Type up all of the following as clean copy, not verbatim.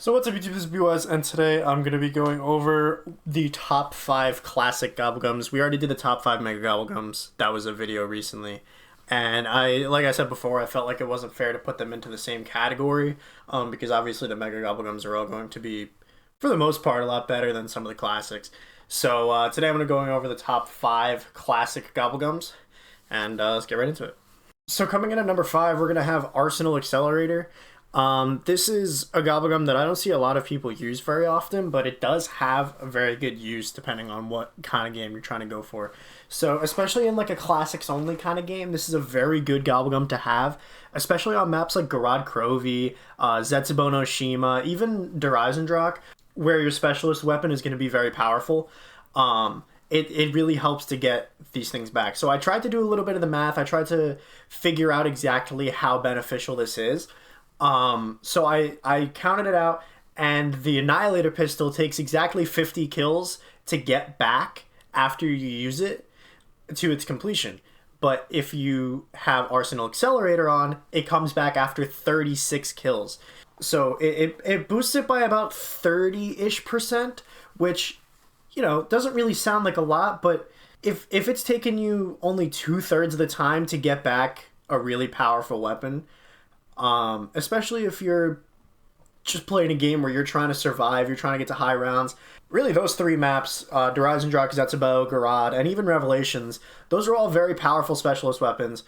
So what's up YouTube, this is BYS, and today I'm going to be going over the top 5 classic Gobblegums. We already did the top 5 Mega Gobblegums. That was a video recently. And like I said before, I felt like it wasn't fair to put them into the same category, because obviously the Mega Gobblegums are all going to be, for the most part, a lot better than some of the classics. So today I'm going to be going over the top 5 classic Gobblegums, and let's get right into it. So coming in at number 5, we're going to have Arsenal Accelerator. This is a Gobblegum that I don't see a lot of people use very often, but it does have a very good use depending on what kind of game you're trying to go for. So especially in like a classics only kind of game, this is a very good Gobblegum to have, especially on maps like Garad Krovi, Zetsubo no Shima, even Drak, where your specialist weapon is going to be very powerful. It really helps to get these things back. So I tried to do a little bit of the math. I tried to figure out exactly how beneficial this is. So I counted it out, and the Annihilator pistol takes exactly 50 kills to get back after you use it to its completion. But if you have Arsenal Accelerator on, it comes back after 36 kills. So it boosts it by about 30-ish%, which, you know, doesn't really sound like a lot, but if it's taken you only 2/3 of the time to get back a really powerful weapon, especially if you're just playing a game where you're trying to survive, you're trying to get to high rounds. Really, those 3 maps, Drak, Zetsubo, Garad, and even Revelations, those are all very powerful specialist weapons.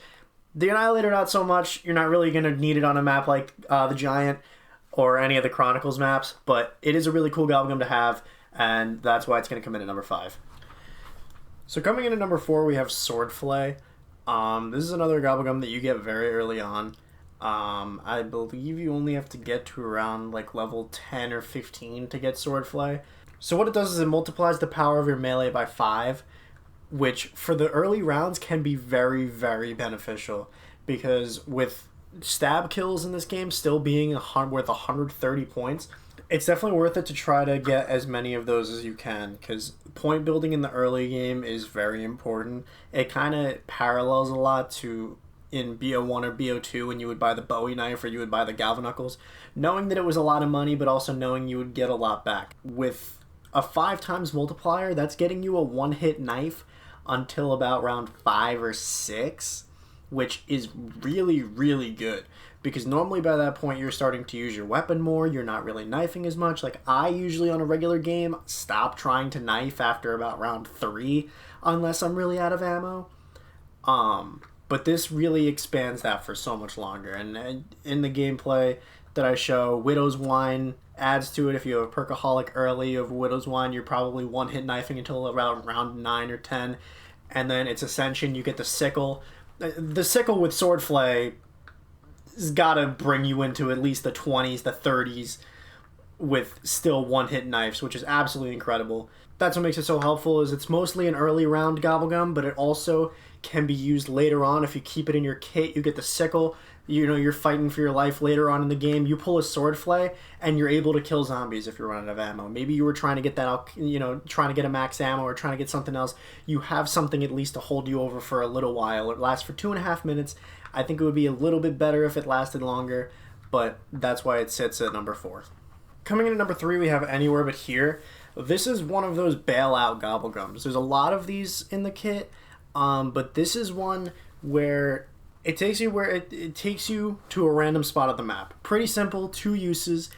The Annihilator, not so much. You're not really going to need it on a map like the Giant or any of the Chronicles maps, but it is a really cool Gobblegum to have, and that's why it's going to come in at number 5. So coming in at number 4, we have Swordfle. This is another Gobblegum that you get very early on. I believe you only have to get to around like level 10 or 15 to get Swordfle. So what it does is it multiplies the power of your melee by 5, which for the early rounds can be very, very beneficial, because with stab kills in this game still being worth 130 points, it's definitely worth it to try to get as many of those as you can, because point building in the early game is very important. It kind of parallels a lot to in BO1 or BO2 when you would buy the Bowie knife or you would buy the Galvanuckles, knowing that it was a lot of money, but also knowing you would get a lot back. With a 5 times multiplier, that's getting you a one-hit knife until about round 5 or 6, which is really, really good. Because normally by that point you're starting to use your weapon more, you're not really knifing as much. Like I usually on a regular game stop trying to knife after about round 3, unless I'm really out of ammo. But this really expands that for so much longer. And in the gameplay that I show, Widow's Wine adds to it. If you have a Perkaholic early of Widow's Wine, you're probably one-hit knifing until around round 9 or 10. And then its Ascension, you get the Sickle. The Sickle with Swordfle has got to bring you into at least the 20s, the 30s, with still one-hit knives, which is absolutely incredible. That's what makes it so helpful, is it's mostly an early round Gobblegum, but it also can be used later on. If you keep it in your kit, you get the Sickle. You know, you're fighting for your life later on in the game. You pull a Swordfle, and you're able to kill zombies if you're running out of ammo. Maybe you were trying to get that out, you know, trying to get a max ammo or trying to get something else. You have something at least to hold you over for a little while. It lasts for 2.5 minutes. I think it would be a little bit better if it lasted longer, but that's why it sits at number 4. Coming in at number 3, we have Anywhere But Here. This is one of those bailout Gobblegums. There's a lot of these in the kit, but this is one where it takes you to a random spot of the map. Pretty simple, 2 uses.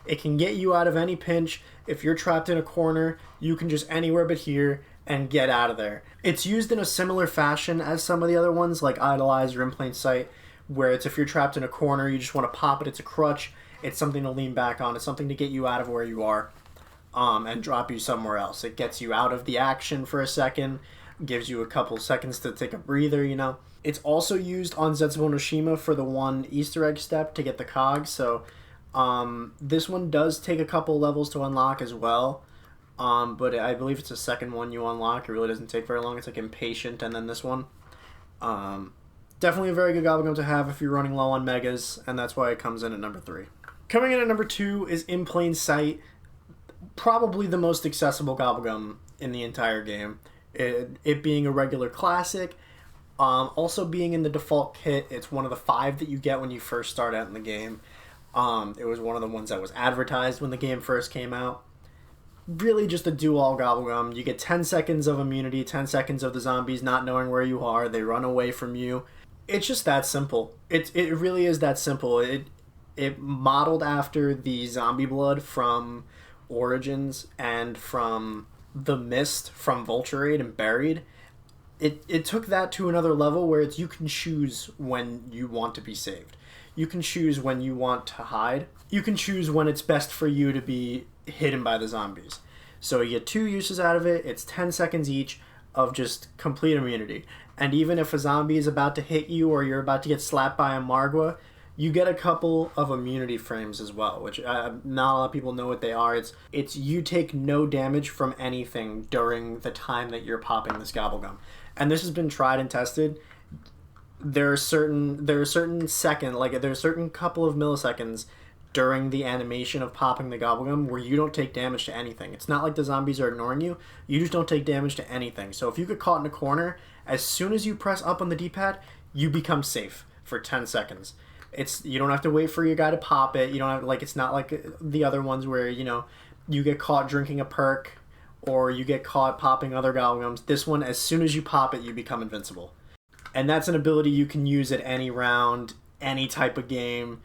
It can get you out of any pinch. If you're trapped in a corner, you can just Anywhere But Here and get out of there. It's used in a similar fashion as some of the other ones, like Idolize or In Plain Sight, where it's if you're trapped in a corner, you just want to pop it. It's a crutch. It's something to lean back on. It's something to get you out of where you are, and drop you somewhere else. It gets you out of the action for a second, gives you a couple seconds to take a breather, you know. It's also used on Zetsubo no Shima for the one Easter egg step to get the cogs, so this one does take a couple levels to unlock as well, but I believe it's the second one you unlock. It really doesn't take very long. It's like Impatient and then this one. Definitely a very good Gobblegum to have if you're running low on megas, and that's why it comes in at number 3. Coming in at number 2 is In Plain Sight. Probably the most accessible Gobblegum in the entire game. It being a regular classic, also being in the default kit. It's one of the 5 that you get when you first start out in the game. It was one of the ones that was advertised when the game first came out. Really just a do-all Gobblegum. You get 10 seconds of immunity, 10 seconds of the zombies not knowing where you are. They run away from you. It's just that simple. It really is that simple. It modeled after the zombie blood from Origins and from the Mist from Vulture and Buried. It took that to another level where you can choose when you want to be saved. You can choose when you want to hide. You can choose when it's best for you to be hidden by the zombies. So you get 2 uses out of it. It's 10 seconds each of just complete immunity. And even if a zombie is about to hit you or you're about to get slapped by a Margwa, you get a couple of immunity frames as well, which not a lot of people know what they are. It's you take no damage from anything during the time that you're popping this Gobblegum. And this has been tried and tested. There are certain couple of milliseconds during the animation of popping the Gobblegum where you don't take damage to anything. It's not like the zombies are ignoring you. You just don't take damage to anything. So if you get caught in a corner, as soon as you press up on the D-pad, you become safe for 10 seconds. You don't have to wait for your guy to pop it. You don't have it's not like the other ones where, you get caught drinking a perk or you get caught popping other Gobblegums. This one, as soon as you pop it, you become invincible. And that's an ability you can use at any round, any type of game.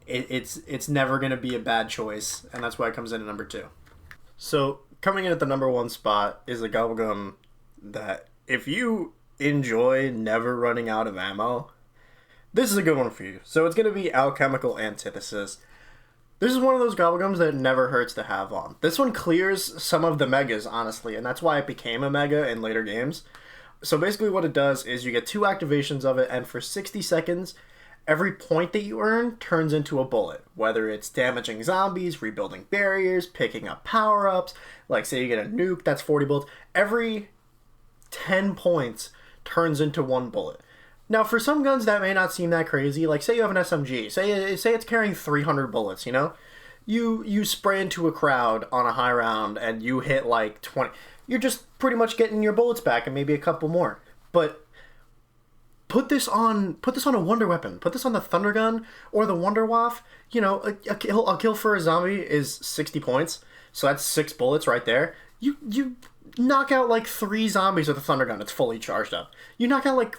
It's never going to be a bad choice, and that's why it comes in at number 2. So, coming in at the number 1 spot is a Gobblegum that, if you enjoy never running out of ammo, this is a good one for you. So it's going to be Alchemical Antithesis. This is one of those Gobblegums that never hurts to have on. This one clears some of the megas, honestly, and that's why it became a mega in later games. So basically what it does is you get 2 activations of it, and for 60 seconds, every point that you earn turns into a bullet. Whether it's damaging zombies, rebuilding barriers, picking up power-ups, like say you get a nuke, that's 40 bullets. Every 10 points turns into 1 bullet. Now, for some guns, that may not seem that crazy. Like, say you have an SMG. Say it's carrying 300 bullets, You spray into a crowd on a high round, and you hit, 20. You're just pretty much getting your bullets back, and maybe a couple more. But put this on a wonder weapon. Put this on the Thunder Gun or the Wonder Waff. A kill for a zombie is 60 points, so that's 6 bullets right there. You knock out 3 zombies with a Thunder Gun, it's fully charged up. You knock out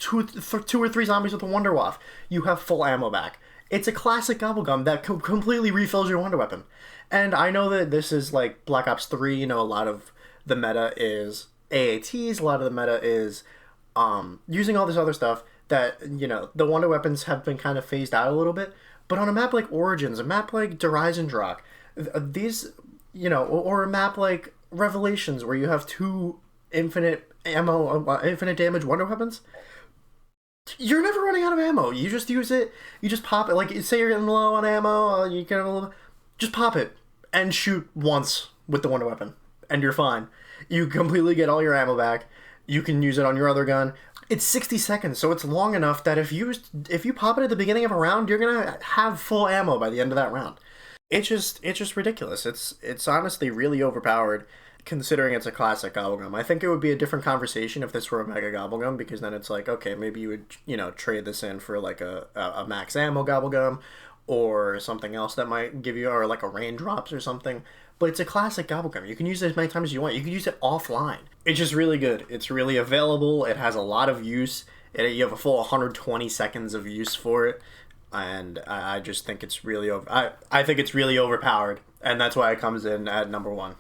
2 or 3 zombies with a Wonder Waff, you have full ammo back. It's a classic Gobblegum that completely refills your Wonder Weapon. And I know that this is like Black Ops 3, a lot of the meta is AATs, a lot of the meta is using all this other stuff that, the Wonder Weapons have been kind of phased out a little bit. But on a map like Origins, a map like Dreisendrach, these, or a map like Revelations where you have 2 infinite ammo, infinite damage Wonder Weapons, you're never running out of ammo. You just use it, you just pop it. Say you're getting low on ammo, you get a little, just pop it and shoot once with the Wonder Weapon, and you're fine. You completely get all your ammo back. You can use it on your other gun. It's 60 seconds, so it's long enough that if you pop it at the beginning of a round, you're gonna have full ammo by the end of that round. It's just ridiculous. It's honestly really overpowered, considering it's a classic Gobblegum. I think it would be a different conversation if this were a Mega Gobblegum, because then it's okay, maybe you would, trade this in for a max ammo Gobblegum, or something else that might give you, or a raindrops or something. But it's a classic Gobblegum. You can use it as many times as you want. You can use it offline. It's just really good. It's really available. It has a lot of use. You have a full 120 seconds of use for it. And I just think it's really I think it's really overpowered, and that's why it comes in at number 1.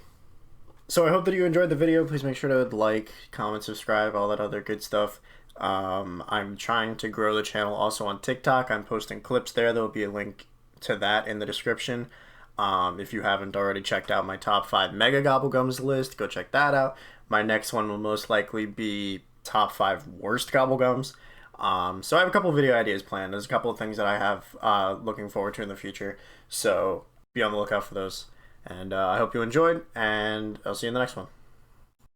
So I hope that you enjoyed the video. Please make sure to like, comment, subscribe, all that other good stuff. I'm trying to grow the channel also on TikTok. I'm posting clips there. There'll be a link to that in the description. If you haven't already checked out my top 5 Mega Gobblegums list, go check that out. My next one will most likely be top 5 worst Gobblegums. So I have a couple of video ideas planned. There's a couple of things that I have looking forward to in the future. So be on the lookout for those. And I hope you enjoyed, and I'll see you in the next one.